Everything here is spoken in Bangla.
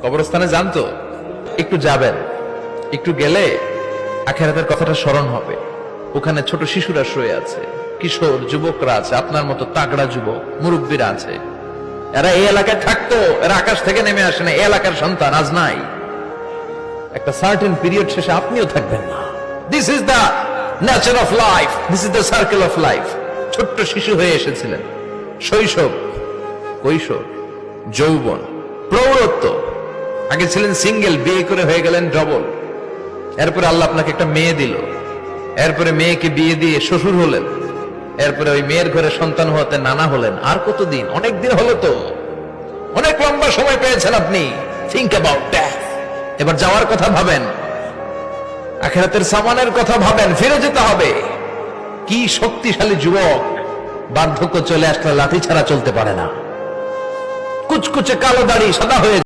কবরস্থানে যান তো, একটু যাবেন, একটু গেলে আখিরাতের কথাটা স্মরণ হবে। ওখানে ছোট শিশুরা শুয়ে আছে, কিশোর যুবকরা আছে, আপনার মতো তাগড়া যুবক মুরব্বীরা আছে। এরা এই এলাকায় থাকতো, এরা আকাশ থেকে নেমে আসে না, এই এলাকার সন্তান আজ নাই। একটা সার্টেন পিরিয়ড শেষে আপনিও থাকবেন না। This is the nature of life, this is the circle of life. ছোট্ট শিশু হয়ে এসেছিলেন, শৈশব, কৈশোর, যৌবন, প্রৌঢ়ত্ব। আগে ছিলেন সিঙ্গেল, বিয়ে করে হয়ে গেলেন ডবল। এরপরে আল্লাহ আপনাকে একটা মেয়ে দিল, এরপরে মেয়েকে বিয়ে দিয়ে শ্বশুর হলেন, এরপরে ওই মেয়ের ঘরে সন্তান হতে নানা হলেন। আর কতদিন? অনেক দিন হলো তো, অনেক লম্বা সময় পেয়েছেন আপনি। Think about that. এবার যাওয়ার কথা ভাবেন, আখিরাতের সামানের কথা ভাবেন, ফিরে যেতে হবে। কি শক্তিশালী যুবক, বার্ধক্য চলে আসলে লাঠি ছাড়া চলতে পারে না, কুচকুচে কালো দাড়ি সাদা হয়ে